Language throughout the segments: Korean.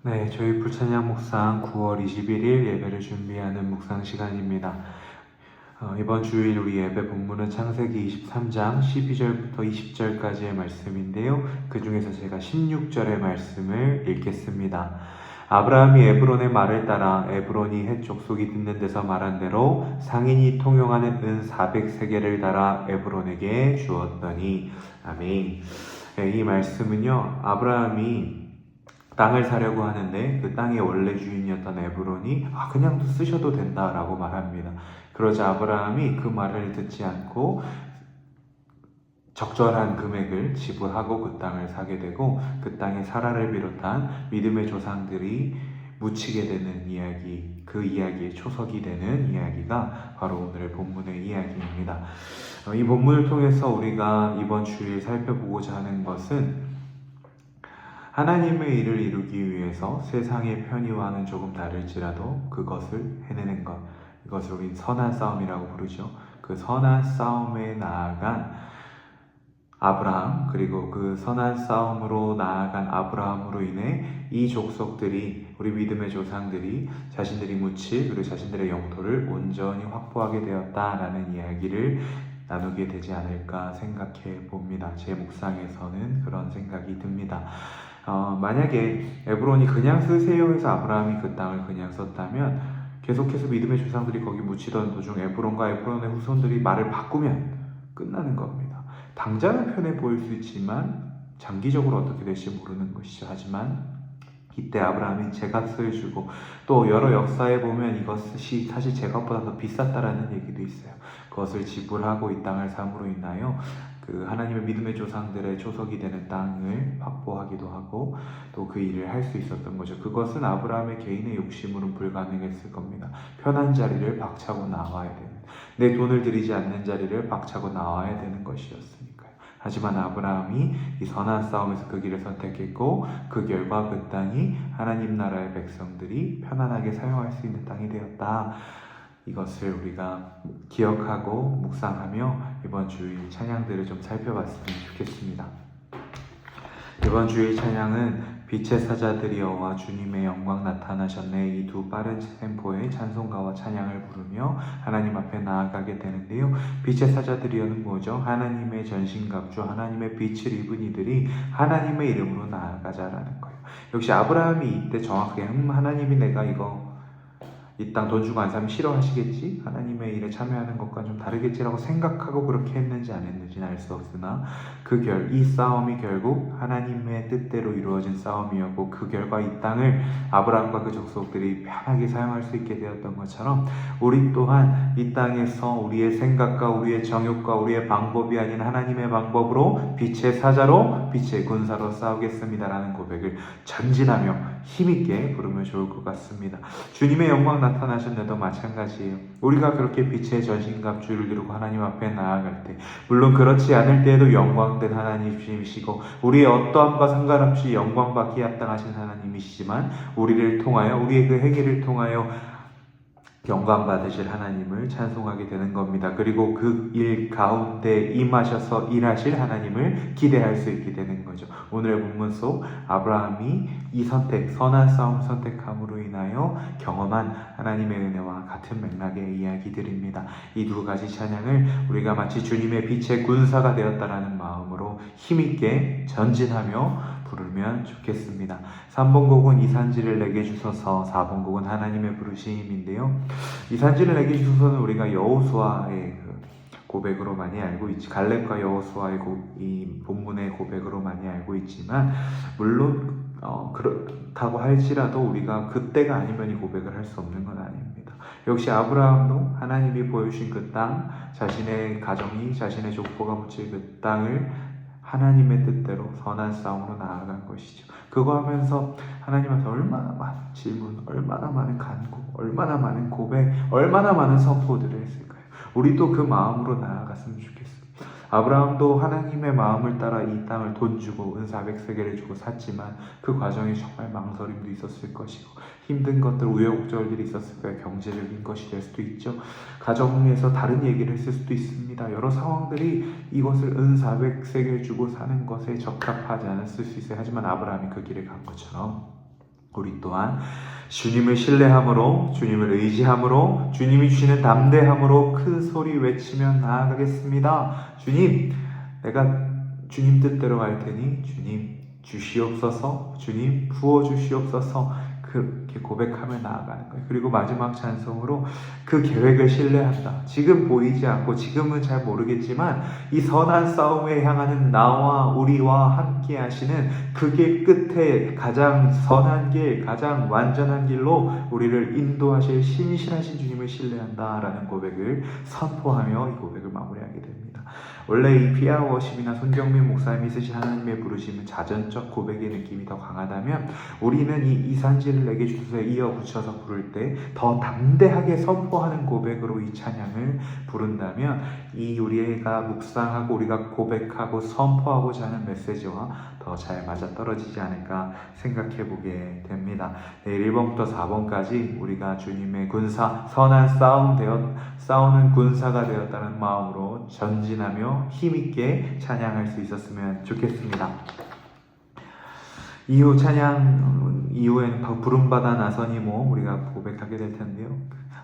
네, 저희 불찬양 묵상 9월 21일 예배를 준비하는 묵상 시간입니다. 이번 주일 우리 예배 본문은 창세기 23장 12절부터 20절까지의 말씀인데요. 그 중에서 제가 16절의 말씀을 읽겠습니다. 아브라함이 에브론의 말을 따라 에브론이 헷 족속이 듣는 데서 말한 대로 상인이 통용하는 은 400세겔을 달아 에브론에게 주었더니. 아멘. 네, 이 말씀은요, 아브라함이 땅을 사려고 하는데 그 땅의 원래 주인이었던 에브론이 그냥 쓰셔도 된다라고 말합니다. 그러자 아브라함이 그 말을 듣지 않고 적절한 금액을 지불하고 그 땅을 사게 되고, 그 땅에 사라를 비롯한 믿음의 조상들이 묻히게 되는 이야기, 그 이야기의 초석이 되는 이야기가 바로 오늘의 본문의 이야기입니다. 이 본문을 통해서 우리가 이번 주일 살펴보고자 하는 것은 하나님의 일을 이루기 위해서 세상의 편의와는 조금 다를지라도 그것을 해내는 것, 이것을 우린 선한 싸움이라고 부르죠. 그 선한 싸움에 나아간 아브라함, 그리고 그 선한 싸움으로 나아간 아브라함으로 인해 이 족속들이, 우리 믿음의 조상들이 자신들이 묻힐, 그리고 자신들의 영토를 온전히 확보하게 되었다라는 이야기를 나누게 되지 않을까 생각해 봅니다. 제 묵상에서는 그런 생각이 듭니다. 만약에 에브론이 그냥 쓰세요 해서 아브라함이 그 땅을 그냥 썼다면, 계속해서 믿음의 조상들이 거기 묻히던 도중 에브론과 에브론의 후손들이 말을 바꾸면 끝나는 겁니다. 당장은 편해 보일 수 있지만 장기적으로 어떻게 될지 모르는 것이죠. 하지만 이때 아브라함이 제값을 주고, 또 여러 역사에 보면 이것이 사실 제값보다 더 비쌌다라는 얘기도 있어요. 그것을 지불하고 이 땅을 삼으로 인하여 그 하나님의 믿음의 조상들의 초석이 되는 땅을 확보하기도 하고, 또 그 일을 할 수 있었던 거죠. 그것은 아브라함의 개인의 욕심으로는 불가능했을 겁니다. 편한 자리를 박차고 나와야 되는, 내 돈을 들이지 않는 자리를 박차고 나와야 되는 것이었으니까요. 하지만 아브라함이 이 선한 싸움에서 그 길을 선택했고, 그 결과 그 땅이 하나님 나라의 백성들이 편안하게 사용할 수 있는 땅이 되었다. 이것을 우리가 기억하고 묵상하며 이번 주일 찬양들을 좀 살펴봤으면 좋겠습니다. 이번 주일 찬양은 빛의 사자들이여와 주님의 영광 나타나셨네, 이 두 빠른 템포의 찬송가와 찬양을 부르며 하나님 앞에 나아가게 되는데요. 빛의 사자들이여는 뭐죠? 하나님의 전신갑주, 하나님의 빛을 입은 이들이 하나님의 이름으로 나아가자라는 거예요. 역시 아브라함이 이때 정확하게 하나님이 내가 이거 이 땅 돈 주고 안 사면 싫어하시겠지? 하나님의 일에 참여하는 것과 좀 다르겠지라고 생각하고 그렇게 했는지 안 했는지는 알 수 없으나 이 싸움이 결국 하나님의 뜻대로 이루어진 싸움이었고, 그 결과 이 땅을 아브라함과 그 족속들이 편하게 사용할 수 있게 되었던 것처럼 우리 또한 이 땅에서 우리의 생각과 우리의 정욕과 우리의 방법이 아닌 하나님의 방법으로 빛의 사자로, 빛의 군사로 싸우겠습니다라는 고백을 전진하며 힘있게 부르면 좋을 것 같습니다. 주님의 영광 나타나셨는데도 마찬가지예요. 우리가 그렇게 빛의 전신갑주를 들고 하나님 앞에 나아갈 때, 물론 그렇지 않을 때에도 영광된 하나님이시고 우리의 어떠함과 상관없이 영광받기에 합당하신 하나님이시지만, 우리를 통하여, 우리의 그 행위를 통하여 영광 받으실 하나님을 찬송하게 되는 겁니다. 그리고 그 일 가운데 임하셔서 일하실 하나님을 기대할 수 있게 되는 거죠. 오늘의 본문 속 아브라함이 이 선택, 선한 싸움 선택함으로 인하여 경험한 하나님의 은혜와 같은 맥락의 이야기들입니다. 이 두 가지 찬양을 우리가 마치 주님의 빛의 군사가 되었다라는 마음으로 힘있게 전진하며 부르면 좋겠습니다. 3번 곡은 이산지를 내게 주소서, 4번 곡은 하나님의 부르심인데요. 이산지를 내게 주소서는 우리가 여호수아의 고백으로 많이 알고 있지, 갈렙과 여호수아의 이 본문의 고백으로 많이 알고 있지만, 물론 그렇다고 할지라도 우리가 그때가 아니면 이 고백을 할 수 없는 건 아닙니다. 역시 아브라함도 하나님이 보여주신 그 땅, 자신의 가정이, 자신의 족보가 묻힐 그 땅을 하나님의 뜻대로 선한 싸움으로 나아간 것이죠. 그거 하면서 하나님한테 얼마나 많은 질문, 얼마나 많은 간구, 얼마나 많은 고백, 얼마나 많은 선포들을 했을까요? 우리도 그 마음으로 나아갔으면 좋겠습니다. 아브라함도 하나님의 마음을 따라 이 땅을 돈 주고 은 400세겔을 주고 샀지만, 그 과정에 정말 망설임도 있었을 것이고 힘든 것들, 우여곡절들이 있었을 거예요. 경제적인 것이 될 수도 있죠. 가정에서 다른 얘기를 했을 수도 있습니다. 여러 상황들이 이것을 은 400세겔 주고 사는 것에 적합하지 않았을 수 있어요. 하지만 아브라함이 그 길을 간 것처럼 우리 또한 주님을 신뢰함으로, 주님을 의지함으로, 주님이 주시는 담대함으로 큰 소리 외치며 나아가겠습니다. 주님, 내가 주님 뜻대로 갈 테니 주님 주시옵소서, 주님 부어주시옵소서, 그렇게 고백하며 나아가는 거예요. 그리고 마지막 찬송으로 그 계획을 신뢰한다. 지금 보이지 않고 지금은 잘 모르겠지만 이 선한 싸움에 향하는 나와 우리와 함께 하시는 그 길 끝에 가장 선한 길, 가장 완전한 길로 우리를 인도하실 신실하신 주님을 신뢰한다라는 고백을 선포하며 이 고백을 마무리하게 됩니다. 원래 이 피아 워십이나 손경민 목사님이 쓰신 하나님의 부르심은 자전적 고백의 느낌이 더 강하다면, 우리는 이 이산지를 내게 주소서에 이어 붙여서 부를 때 더 담대하게 선포하는 고백으로 이 찬양을 부른다면, 이 우리가 묵상하고 우리가 고백하고 선포하고자 하는 메시지와 더 잘 맞아떨어지지 않을까 생각해 보게 됩니다. 내일 1번부터 4번까지 우리가 주님의 군사, 선한 싸우는 군사가 되었다는 마음으로 전진하며 힘있게 찬양할 수 있었으면 좋겠습니다. 찬양 이후에는 부름받아 나서니 우리가 고백하게 될 텐데요.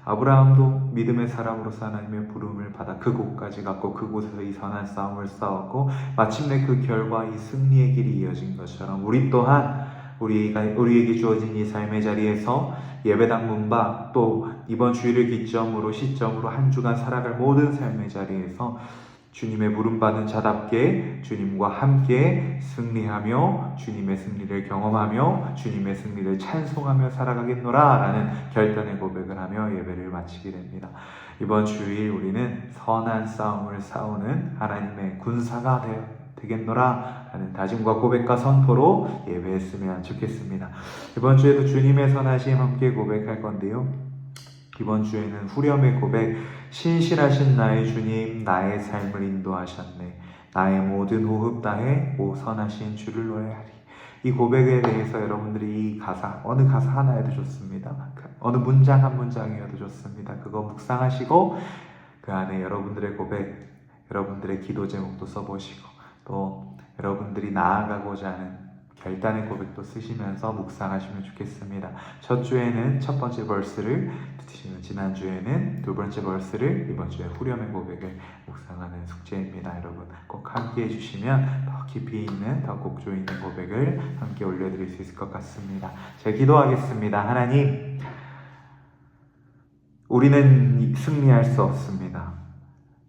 아브라함도 믿음의 사람으로서 하나님의 부름을 받아 그곳까지 갔고 그곳에서 이 선한 싸움을 싸웠고 마침내 그 결과 이 승리의 길이 이어진 것처럼, 우리 또한 우리에게 주어진 이 삶의 자리에서 예배당 문밖, 또 이번 주일을 시점으로 한 주간 살아갈 모든 삶의 자리에서 주님의 부름받은 자답게 주님과 함께 승리하며 주님의 승리를 경험하며 주님의 승리를 찬송하며 살아가겠노라 라는 결단의 고백을 하며 예배를 마치게 됩니다. 이번 주일 우리는 선한 싸움을 싸우는 하나님의 군사가 되겠노라 라는 다짐과 고백과 선포로 예배했으면 좋겠습니다. 이번 주에도 주님의 선하심 함께 고백할 건데요. 이번 주에는 후렴의 고백, 신실하신 나의 주님, 나의 삶을 인도하셨네. 나의 모든 호흡 다해 오 선하신 주를 노래하리. 이 고백에 대해서 여러분들이 이 가사, 어느 가사 하나여도 좋습니다. 어느 문장 한 문장이어도 좋습니다. 그거 묵상하시고 그 안에 여러분들의 고백, 여러분들의 기도 제목도 써보시고, 또 여러분들이 나아가고자 하는 결단의 고백도 쓰시면서 묵상하시면 좋겠습니다. 첫 주에는 첫 번째 벌스를, 지난주에는 두 번째 벌스를, 이번 주에 후렴의 고백을 묵상하는 숙제입니다. 여러분 꼭 함께 해주시면 더 깊이 있는, 더 곡조 있는 고백을 함께 올려드릴 수 있을 것 같습니다. 제가 기도하겠습니다. 하나님, 우리는 승리할 수 없습니다.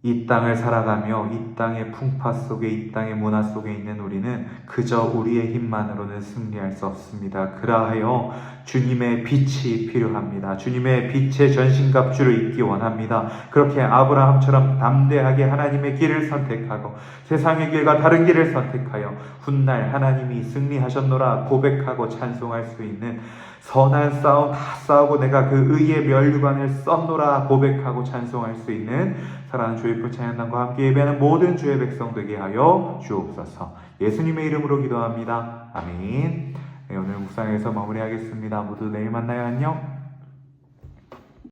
이 땅을 살아가며 이 땅의 풍파 속에, 이 땅의 문화 속에 있는 우리는 그저 우리의 힘만으로는 승리할 수 없습니다. 그러하여 주님의 빛이 필요합니다. 주님의 빛의 전신갑주를 입기 원합니다. 그렇게 아브라함처럼 담대하게 하나님의 길을 선택하고 세상의 길과 다른 길을 선택하여 훗날 하나님이 승리하셨노라 고백하고 찬송할 수 있는, 선한 싸움 다 싸우고 내가 그 의의 면류관을 썼노라 고백하고 찬송할 수 있는 사랑하는 주의풀 찬양단과 함께 예배하는 모든 주의 백성 되게 하여 주옵소서. 예수님의 이름으로 기도합니다. 아멘. 네, 오늘 묵상에서 마무리하겠습니다. 모두 내일 만나요. 안녕.